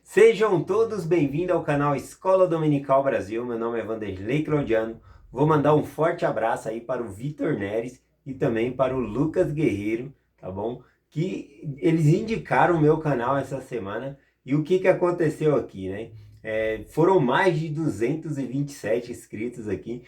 Sejam todos bem-vindos ao canal Escola Dominical Brasil. Meu nome é Vanderlei Claudiano. Vou mandar um forte abraço aí para o Vitor Neres e também para o Lucas Guerreiro, tá bom? Que eles indicaram o meu canal essa semana. E o que aconteceu aqui, né? Foram mais de 227 inscritos aqui,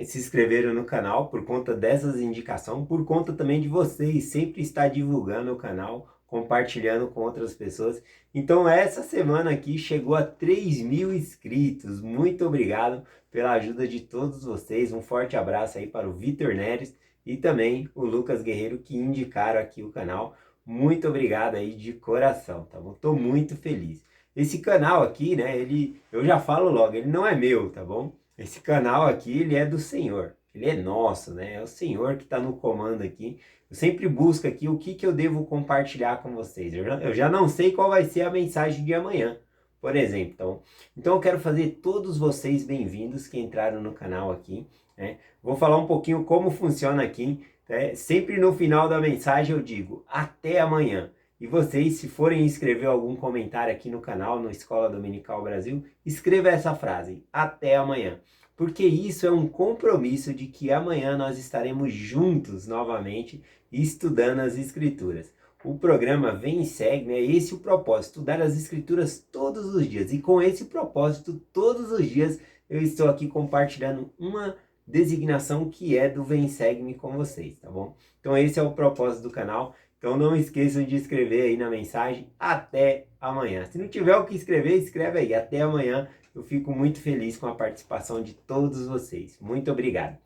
se inscreveram no canal por conta dessas indicações, por conta também de vocês sempre estar divulgando o canal, compartilhando com outras pessoas. Então essa semana aqui chegou a 3.000 inscritos. Muito obrigado pela ajuda de todos vocês. Um forte abraço aí para o Vitor Neres e também o Lucas Guerreiro que indicaram aqui o canal. Muito obrigado aí de coração, tá bom? Tô muito feliz. Esse canal aqui, né, eu já falo logo, ele não é meu, tá bom? Esse canal aqui, ele é do Senhor. Ele é nosso, né? É o Senhor que está no comando aqui. Eu sempre busco aqui o que eu devo compartilhar com vocês. Eu já não sei qual vai ser a mensagem de amanhã, por exemplo. Então eu quero fazer todos vocês bem-vindos que entraram no canal aqui, né? Vou falar um pouquinho como funciona aqui, né? Sempre no final da mensagem eu digo até amanhã. E vocês, se forem escrever algum comentário aqui no canal, no Escola Dominical Brasil, escreva essa frase, até amanhã. Porque isso é um compromisso de que amanhã nós estaremos juntos novamente estudando as Escrituras. O programa Vem e Segue, né? Esse é o propósito, estudar as Escrituras todos os dias. E com esse propósito, todos os dias, eu estou aqui compartilhando uma designação que é do Vem e Segue-me com vocês, tá bom? Então esse é o propósito do canal. Então não esqueçam de escrever aí na mensagem, até amanhã. Se não tiver o que escrever, escreve aí, até amanhã. Eu fico muito feliz com a participação de todos vocês. Muito obrigado.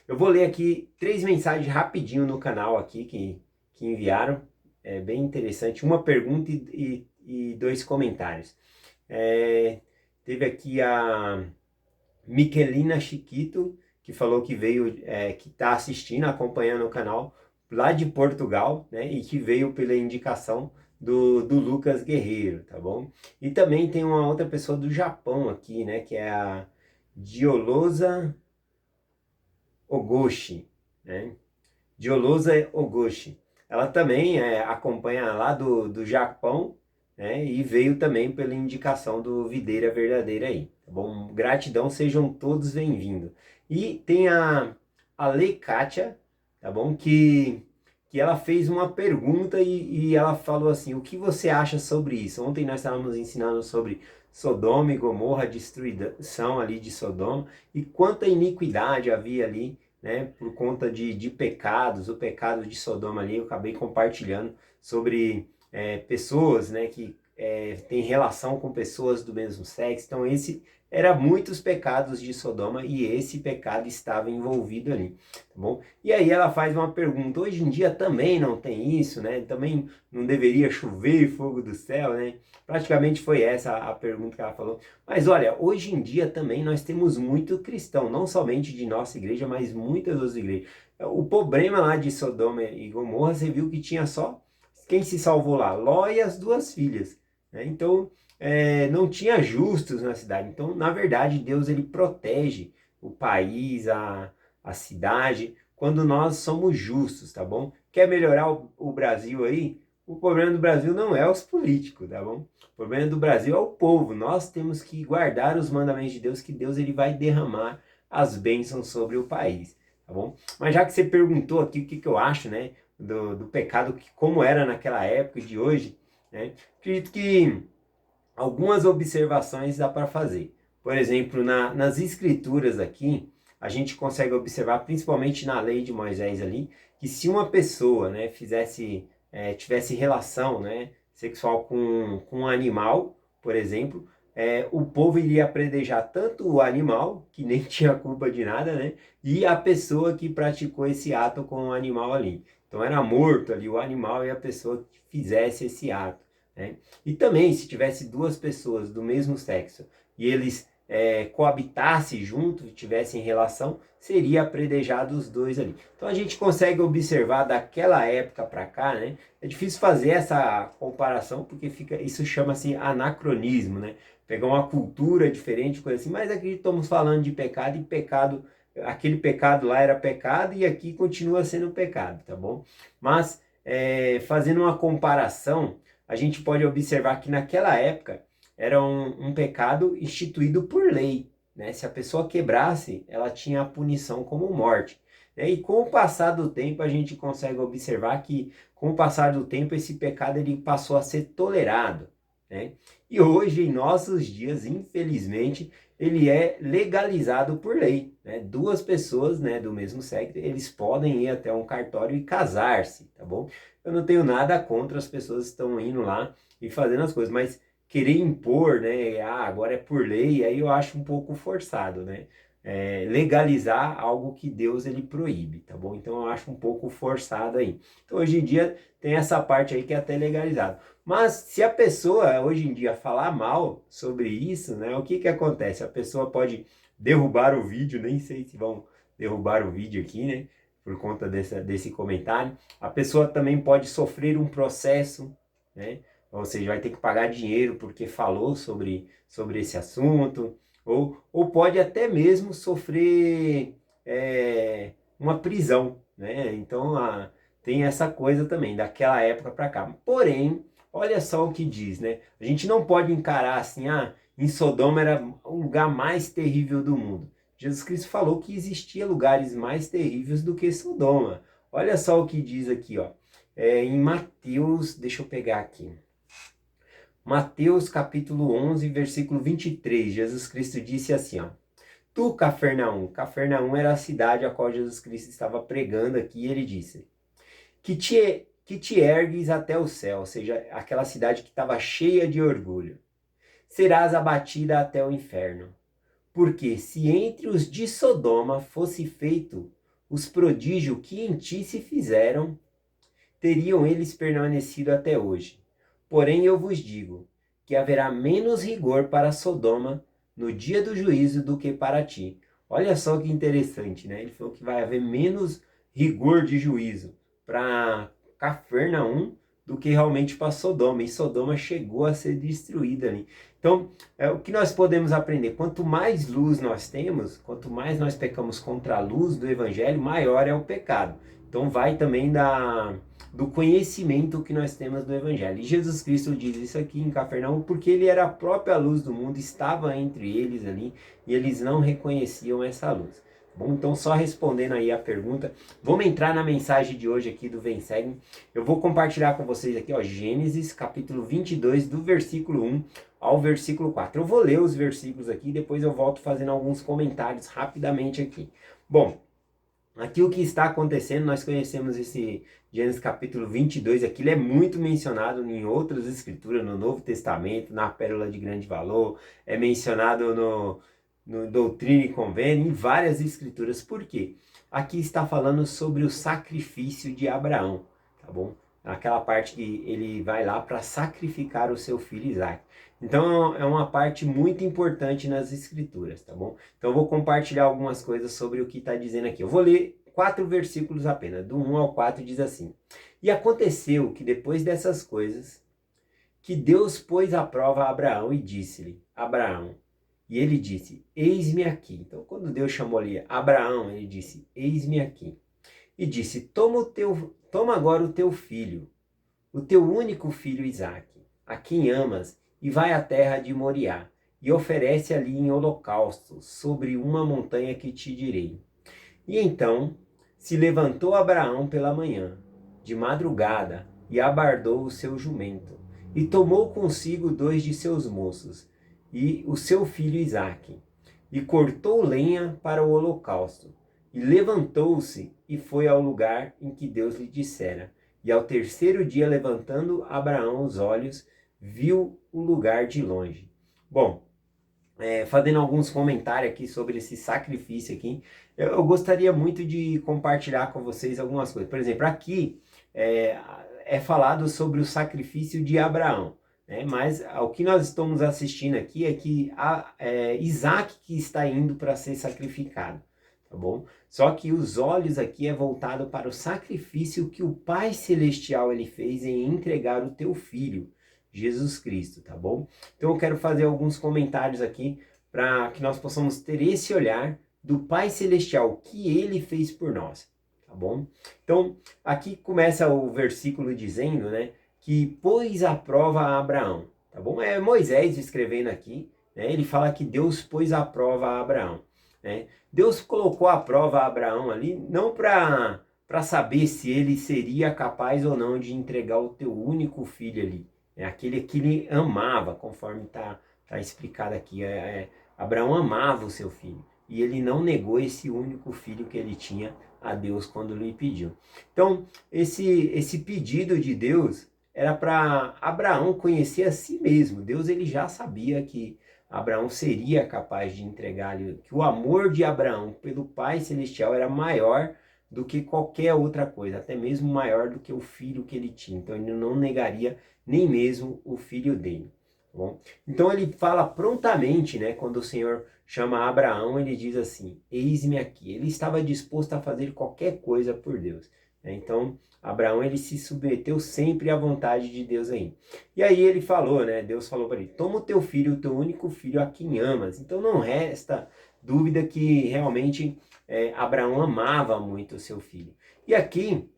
Eu vou ler aqui 3 mensagens rapidinho no canal aqui que enviaram. É bem interessante. Uma pergunta e 2 comentários. Teve aqui a Miquelina Chiquito, que falou que veio, que está assistindo, acompanhando o canal lá de Portugal, né? E que veio pela indicação do Lucas Guerreiro, tá bom? E também tem uma outra pessoa do Japão aqui, né? Que é a Diolosa Ogoshi, né? Diolosa Ogoshi. Ela também acompanha lá do Japão, né? E veio também pela indicação do Videira Verdadeira aí, tá bom? Gratidão, sejam todos bem-vindos. E tem a Leikátia, tá bom? Que ela fez uma pergunta e ela falou assim, o que você acha sobre isso? Ontem nós estávamos ensinando sobre Sodoma e Gomorra, a destruição ali de Sodoma, e quanta iniquidade havia ali, né, por conta de pecados, o pecado de Sodoma ali. Eu acabei compartilhando sobre pessoas, né, que têm relação com pessoas do mesmo sexo. Então esse era muitos pecados de Sodoma e esse pecado estava envolvido ali, tá bom? E aí ela faz uma pergunta, hoje em dia também não tem isso, né? Também não deveria chover fogo do céu, né? Praticamente foi essa a pergunta que ela falou. Mas olha, hoje em dia também nós temos muito cristão, não somente de nossa igreja, mas muitas outras igrejas. O problema lá de Sodoma e Gomorra, você viu que tinha só quem se salvou lá? Ló e as 2 filhas, né? Então, não tinha justos na cidade. Então, na verdade, Deus ele protege o país, a cidade, quando nós somos justos, tá bom? Quer melhorar o Brasil aí? O problema do Brasil não é os políticos, tá bom? O problema do Brasil é o povo. Nós temos que guardar os mandamentos de Deus, que Deus ele vai derramar as bênçãos sobre o país, tá bom? Mas já que você perguntou aqui o que eu acho, né, do pecado, como era naquela época e de hoje, né, acredito que algumas observações dá para fazer. Por exemplo, nas escrituras aqui, a gente consegue observar, principalmente na lei de Moisés ali, que se uma pessoa, né, tivesse relação, né, sexual com um animal, por exemplo, o povo iria apedrejar tanto o animal, que nem tinha culpa de nada, né, e a pessoa que praticou esse ato com o animal ali. Então era morto ali o animal e a pessoa que fizesse esse ato, né? E também, se tivesse 2 pessoas do mesmo sexo e eles coabitassem junto, tivessem relação, seria apredejado os 2 ali. Então a gente consegue observar daquela época para cá, né? É difícil fazer essa comparação porque isso chama-se anacronismo, né? Pegar uma cultura diferente, coisa assim, mas aqui estamos falando de pecado e pecado, aquele pecado lá era pecado e aqui continua sendo pecado, tá bom? Mas fazendo uma comparação, a gente pode observar que naquela época era um pecado instituído por lei, né? Se a pessoa quebrasse, ela tinha a punição como morte. Né? E com o passar do tempo, a gente consegue observar que, com o passar do tempo, esse pecado ele passou a ser tolerado. Né? E hoje, em nossos dias, infelizmente, ele é legalizado por lei. Né? Duas pessoas, né, do mesmo sexo, eles podem ir até um cartório e casar-se, tá bom? Eu não tenho nada contra as pessoas que estão indo lá e fazendo as coisas, mas querer impor, né, agora é por lei, aí eu acho um pouco forçado, né? Legalizar algo que Deus ele proíbe, tá bom? Então eu acho um pouco forçado aí. Então hoje em dia tem essa parte aí que é até legalizado. Mas se a pessoa hoje em dia falar mal sobre isso, né, o que que acontece? A pessoa pode derrubar o vídeo, nem sei se vão derrubar o vídeo aqui, né, por conta desse comentário. A pessoa também pode sofrer um processo, né, ou seja, vai ter que pagar dinheiro porque falou sobre esse assunto, ou pode até mesmo sofrer uma prisão, né? Então tem essa coisa também, daquela época para cá. Porém, olha só o que diz, né? A gente não pode encarar assim, em Sodoma era o lugar mais terrível do mundo. Jesus Cristo falou que existia lugares mais terríveis do que Sodoma. Olha só o que diz aqui, ó. Em Mateus, deixa eu pegar aqui. Mateus capítulo 11, versículo 23, Jesus Cristo disse assim, ó. Tu, Cafarnaum era a cidade a qual Jesus Cristo estava pregando aqui, e ele disse, que te ergues até o céu, ou seja, aquela cidade que estava cheia de orgulho. Serás abatida até o inferno. Porque se entre os de Sodoma fosse feito os prodígios que em ti se fizeram, teriam eles permanecido até hoje. Porém eu vos digo que haverá menos rigor para Sodoma no dia do juízo do que para ti. Olha só que interessante, né? Ele falou que vai haver menos rigor de juízo para Cafarnaum do que realmente para Sodoma. E Sodoma chegou a ser destruída ali. Então, o que nós podemos aprender? Quanto mais luz nós temos, quanto mais nós pecamos contra a luz do Evangelho, maior é o pecado. Então vai também do conhecimento que nós temos do Evangelho. E Jesus Cristo diz isso aqui em Cafarnaum porque ele era a própria luz do mundo, estava entre eles ali e eles não reconheciam essa luz. Bom, então só respondendo aí a pergunta, vamos entrar na mensagem de hoje aqui do Vem Segue. Eu vou compartilhar com vocês aqui, ó, Gênesis capítulo 22, do versículo 1 ao versículo 4. Eu vou ler os versículos aqui e depois eu volto fazendo alguns comentários rapidamente aqui. Bom, aqui o que está acontecendo, nós conhecemos esse Gênesis capítulo 22, aqui ele é muito mencionado em outras escrituras, no Novo Testamento, na Pérola de Grande Valor, é mencionado no Doutrina e Convênio, em várias escrituras. Por quê? Aqui está falando sobre o sacrifício de Abraão, tá bom? Aquela parte que ele vai lá para sacrificar o seu filho Isaac. Então é uma parte muito importante nas escrituras, tá bom? Então eu vou compartilhar algumas coisas sobre o que está dizendo aqui. Eu vou ler 4 versículos apenas, do 1 ao 4 diz assim. E aconteceu que depois dessas coisas, que Deus pôs à prova a Abraão e disse-lhe, Abraão, e ele disse, eis-me aqui. Então quando Deus chamou ali Abraão, ele disse, eis-me aqui. E disse, toma agora o teu filho, o teu único filho Isaque, a quem amas, e vai à terra de Moriá, e oferece ali em holocausto, sobre uma montanha que te direi. E então se levantou Abraão pela manhã, de madrugada, e abardou o seu jumento, e tomou consigo 2 de seus moços, e o seu filho Isaque, e cortou lenha para o holocausto, e levantou-se e foi ao lugar em que Deus lhe dissera. E ao terceiro dia, levantando Abraão os olhos, viu o lugar de longe. Bom, fazendo alguns comentários aqui sobre esse sacrifício aqui, eu gostaria muito de compartilhar com vocês algumas coisas. Por exemplo, aqui é falado sobre o sacrifício de Abraão, né? Mas o que nós estamos assistindo aqui é que Isaac que está indo para ser sacrificado. Tá bom? Só que os olhos aqui é voltado para o sacrifício que o Pai Celestial ele fez em entregar o teu filho, Jesus Cristo, tá bom? Então eu quero fazer alguns comentários aqui para que nós possamos ter esse olhar do Pai Celestial, que ele fez por nós, tá bom? Então aqui começa o versículo dizendo, né, que pôs à prova a Abraão, tá bom? É Moisés escrevendo aqui, né? Ele fala que Deus pôs à prova a Abraão, né? Deus colocou à prova a Abraão ali, não para saber se ele seria capaz ou não de entregar o teu único filho ali, é aquele que ele amava, conforme tá explicado aqui. Abraão amava o seu filho e ele não negou esse único filho que ele tinha a Deus quando lhe pediu. Então, esse pedido de Deus era para Abraão conhecer a si mesmo. Deus ele já sabia que Abraão seria capaz de entregar-lhe, que o amor de Abraão pelo Pai Celestial era maior do que qualquer outra coisa, até mesmo maior do que o filho que ele tinha. Então ele não negaria nem mesmo o filho dele. Tá bom? Então ele fala prontamente, né, quando o Senhor chama Abraão, ele diz assim: eis-me aqui. Ele estava disposto a fazer qualquer coisa por Deus. Né? Então Abraão ele se submeteu sempre à vontade de Deus aí. E aí ele falou, né? Deus falou para ele: toma o teu filho, o teu único filho, a quem amas. Então não resta dúvida que realmente Abraão amava muito o seu filho. E aqui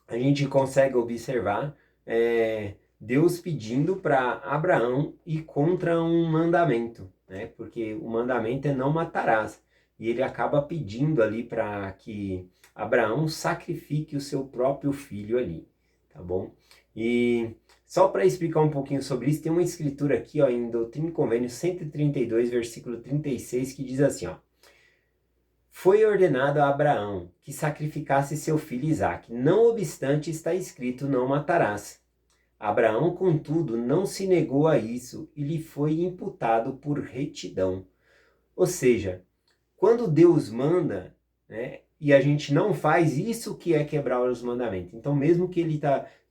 a gente consegue observar Deus pedindo para Abraão ir contra um mandamento, né? Porque o mandamento é não matarás. E ele acaba pedindo ali para que Abraão sacrifique o seu próprio filho ali, tá bom? E só para explicar um pouquinho sobre isso, tem uma escritura aqui, ó, em Doutrina e Convênios 132, versículo 36, que diz assim, ó: foi ordenado a Abraão que sacrificasse seu filho Isaque. Não obstante, está escrito: não matarás. Abraão, contudo, não se negou a isso e lhe foi imputado por retidão. Ou seja, quando Deus manda, né, e a gente não faz, isso que é quebrar os mandamentos. Então, mesmo que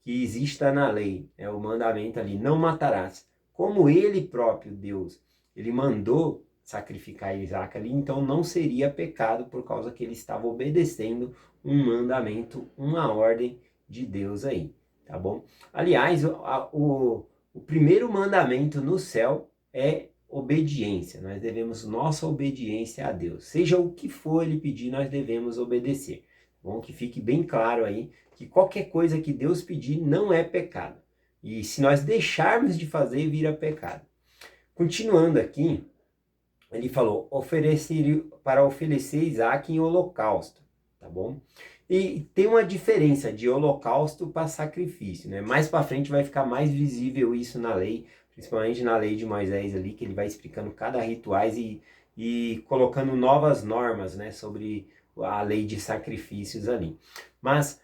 que exista na lei, o mandamento ali, não matarás, como ele próprio, Deus, ele mandou sacrificar Isaac ali, então não seria pecado por causa que ele estava obedecendo um mandamento, uma ordem de Deus aí, tá bom? Aliás, o primeiro mandamento no céu é obediência. Nós devemos nossa obediência a Deus. Seja o que for ele pedir, nós devemos obedecer. Bom, que fique bem claro aí que qualquer coisa que Deus pedir não é pecado. E se nós deixarmos de fazer, vira pecado. Continuando aqui, ele falou: para oferecer Isaac em holocausto, tá bom? E tem uma diferença de holocausto para sacrifício, né? Mais para frente vai ficar mais visível isso na lei, principalmente na lei de Moisés ali, que ele vai explicando cada rituais e colocando novas normas, né, sobre a lei de sacrifícios ali. Mas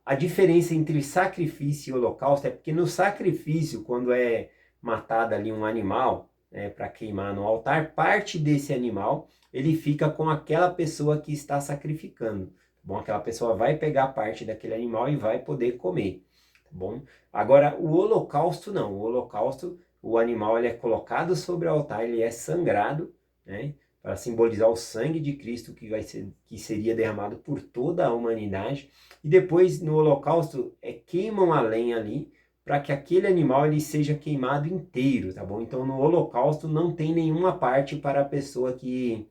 a diferença entre sacrifício e holocausto é porque no sacrifício, quando é matado ali um animal, para queimar no altar, parte desse animal ele fica com aquela pessoa que está sacrificando. Bom, aquela pessoa vai pegar parte daquele animal e vai poder comer, tá bom? Agora, o holocausto não. O holocausto, o animal ele é colocado sobre o altar, ele é sangrado, né? Para simbolizar o sangue de Cristo que seria derramado por toda a humanidade. E depois, no holocausto, queimam a lenha ali para que aquele animal ele seja queimado inteiro, tá bom? Então, no holocausto não tem nenhuma parte para a pessoa que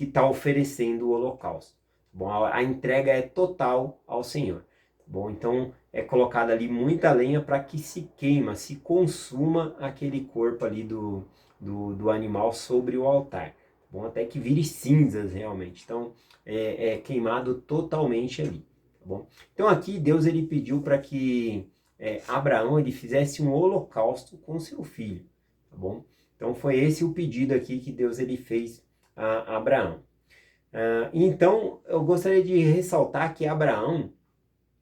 está oferecendo o holocausto. Bom, a entrega é total ao Senhor. Bom, então é colocada ali muita lenha para que se queima, se consuma aquele corpo ali do animal sobre o altar. Bom, até que vire cinzas realmente. Então é queimado totalmente ali. Tá bom? Então aqui Deus ele pediu para que Abraão ele fizesse um holocausto com seu filho. Tá bom? Então foi esse o pedido aqui que Deus ele fez a Abraão. Então, eu gostaria de ressaltar que Abraão,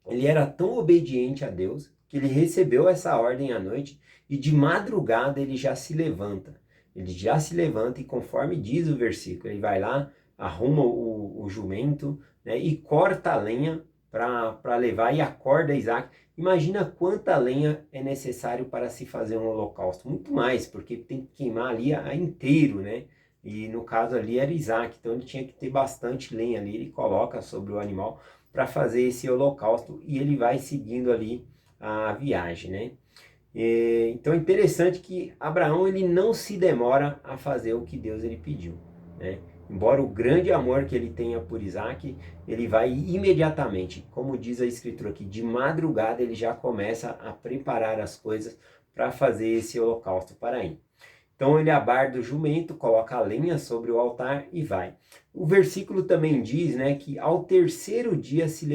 ele era tão obediente a Deus, que ele recebeu essa ordem à noite, e de madrugada ele já se levanta. Ele já se levanta e conforme diz o versículo, ele vai lá, arruma o jumento, né, e corta a lenha para levar e acorda Isaac. Imagina quanta lenha é necessário para se fazer um holocausto. Muito mais, porque tem que queimar ali inteiro, né? E no caso ali era Isaac, então ele tinha que ter bastante lenha ali, ele coloca sobre o animal para fazer esse holocausto e ele vai seguindo ali a viagem, né? Então é interessante que Abraão ele não se demora a fazer o que Deus ele pediu, né? embora o grande amor que ele tenha por Isaac, ele vai imediatamente, como diz a escritura aqui, de madrugada ele já começa a preparar as coisas para fazer esse holocausto para Caim. Então ele abarda o jumento, coloca a lenha sobre o altar e vai. O versículo também diz, né, que ao terceiro dia se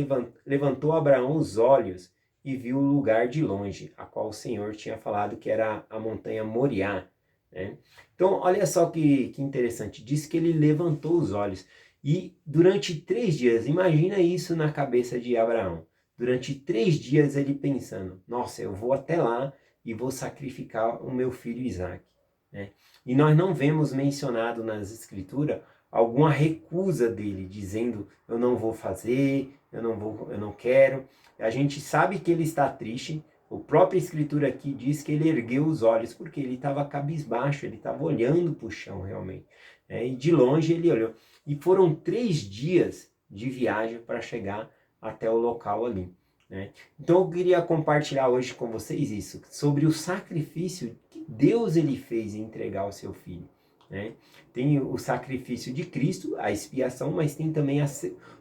levantou Abraão os olhos e viu o lugar de longe, a qual o Senhor tinha falado que era a montanha Moriá, né? Então olha só que interessante, diz que ele levantou os olhos e durante 3 dias, imagina isso na cabeça de Abraão, durante 3 dias ele pensando, nossa, eu vou até lá e vou sacrificar o meu filho Isaac. Né? E nós não vemos mencionado nas escrituras alguma recusa dele, dizendo eu não vou fazer, eu não quero. A gente sabe que ele está triste. O próprio escritura aqui diz que ele ergueu os olhos porque ele estava cabisbaixo, ele estava olhando para o chão realmente. E de longe ele olhou. E foram 3 dias de viagem para chegar até o local ali. Né? Então eu queria compartilhar hoje com vocês isso, sobre o sacrifício que Deus ele fez em entregar o seu filho. Né? Tem o sacrifício de Cristo, a expiação, mas tem também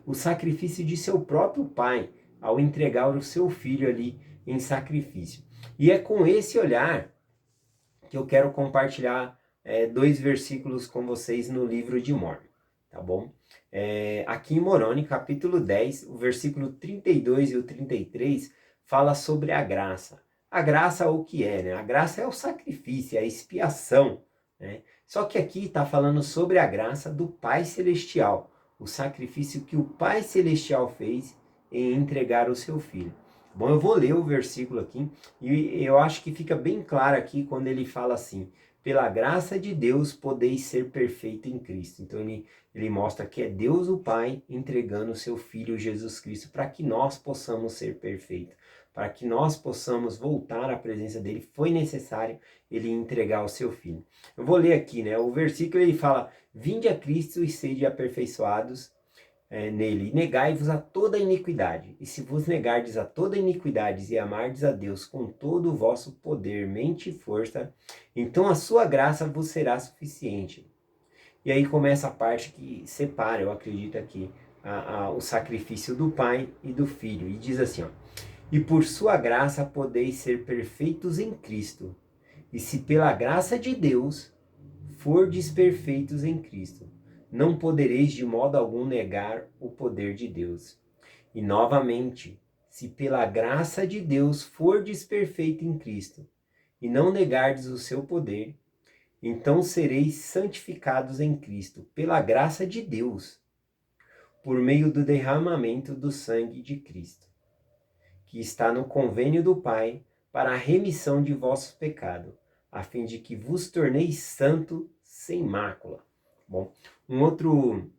o sacrifício de seu próprio Pai, ao entregar o seu filho ali em sacrifício. E é com esse olhar que eu quero compartilhar 2 versículos com vocês no livro de Mormon, tá bom? Aqui em Moroni, capítulo 10, o versículo 32 e o 33 fala sobre a graça. A graça o que é, né? A graça é o sacrifício, é a expiação, né? Só que aqui está falando sobre a graça do Pai Celestial, o sacrifício que o Pai Celestial fez em entregar o seu Filho. Bom, eu vou ler o versículo aqui e eu acho que fica bem claro aqui quando ele fala assim: pela graça de Deus podeis ser perfeito em Cristo. Então ele mostra que é Deus o Pai entregando o seu Filho Jesus Cristo para que nós possamos ser perfeitos, para que nós possamos voltar à presença dele. Foi necessário ele entregar o seu Filho. Eu vou ler aqui, né? O versículo ele fala: vinde a Cristo e sede aperfeiçoados nele, e negai-vos a toda iniquidade. E se vos negardes a toda iniquidade e amardes a Deus com todo o vosso poder, mente e força, então a sua graça vos será suficiente. E aí começa a parte que separa, eu acredito aqui, o sacrifício do Pai e do Filho. E diz assim, ó: e por sua graça podeis ser perfeitos em Cristo. E se pela graça de Deus fordes perfeitos em Cristo, não podereis de modo algum negar o poder de Deus. E novamente, se pela graça de Deus fordes perfeito em Cristo, e não negardes o seu poder, então sereis santificados em Cristo, pela graça de Deus, por meio do derramamento do sangue de Cristo, que está no convênio do Pai, para a remissão de vossos pecados, a fim de que vos torneis santo sem mácula. Bom, um outro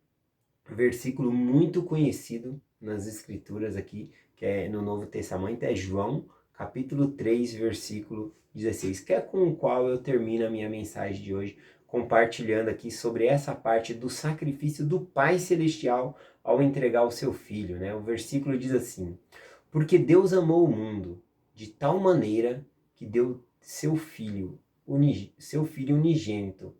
versículo muito conhecido nas escrituras aqui, que é no Novo Testamento, é João, capítulo 3, versículo 16, que é com o qual eu termino a minha mensagem de hoje, compartilhando aqui sobre essa parte do sacrifício do Pai Celestial ao entregar o seu Filho, né? O versículo diz assim: porque Deus amou o mundo de tal maneira que deu seu Filho unigênito,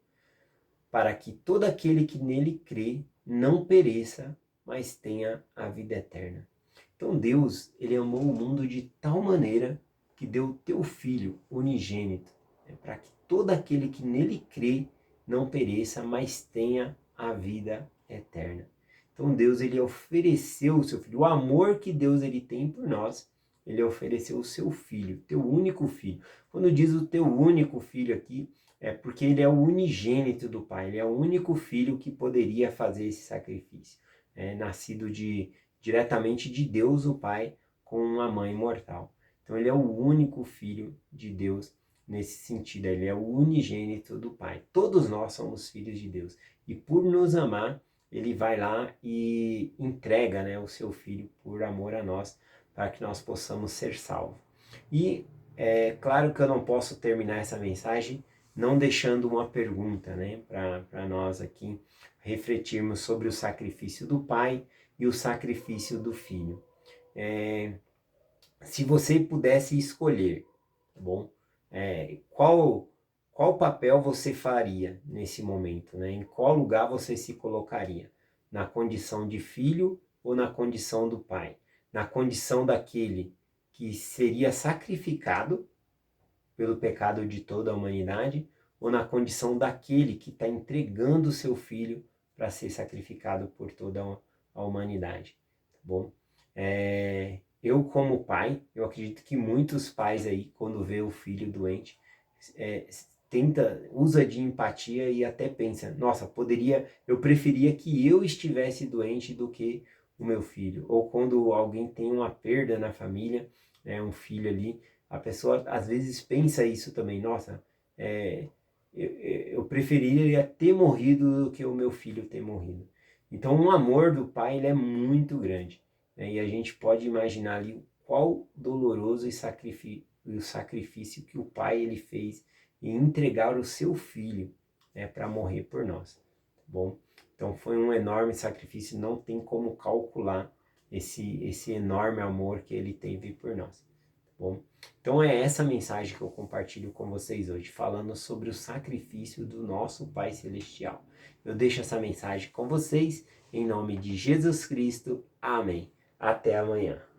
para que todo aquele que nele crê não pereça, mas tenha a vida eterna. Então Deus, ele amou o mundo de tal maneira que deu o teu Filho unigênito, para que todo aquele que nele crê não pereça, mas tenha a vida eterna. Então Deus, ele ofereceu o seu Filho. O amor que Deus ele tem por nós, ele ofereceu o seu Filho, teu único Filho. Quando diz o teu único Filho aqui, é porque ele é o unigênito do Pai, ele é o único Filho que poderia fazer esse sacrifício. Nascido diretamente de Deus o Pai com uma mãe mortal. Então ele é o único Filho de Deus nesse sentido, ele é o unigênito do Pai. Todos nós somos filhos de Deus. E por nos amar, ele vai lá e entrega, né, o seu Filho por amor a nós, para que nós possamos ser salvos. E é claro que eu não posso terminar essa mensagem não deixando uma pergunta, né, para nós aqui refletirmos sobre o sacrifício do Pai e o sacrifício do Filho. Se você pudesse escolher, tá bom? Qual qual papel você faria nesse momento, né? Em qual lugar você se colocaria? Na condição de filho ou na condição do pai? Na condição daquele que seria sacrificado pelo pecado de toda a humanidade, ou na condição daquele que está entregando o seu filho para ser sacrificado por toda a humanidade, tá bom? Eu como pai, eu acredito que muitos pais aí, quando vê o filho doente, usa de empatia e até pensa, nossa, eu preferia que eu estivesse doente do que o meu filho. Ou quando alguém tem uma perda na família, um filho ali, a pessoa às vezes pensa isso também, nossa, eu preferiria ter morrido do que o meu filho ter morrido. Então o amor do pai ele é muito grande, né? E a gente pode imaginar ali qual doloroso o sacrifício que o pai ele fez em entregar o seu filho, né, para morrer por nós, tá bom? Então foi um enorme sacrifício, não tem como calcular esse enorme amor que ele teve por nós, tá bom? Então é essa mensagem que eu compartilho com vocês hoje, falando sobre o sacrifício do nosso Pai Celestial. Eu deixo essa mensagem com vocês, em nome de Jesus Cristo. Amém. Até amanhã.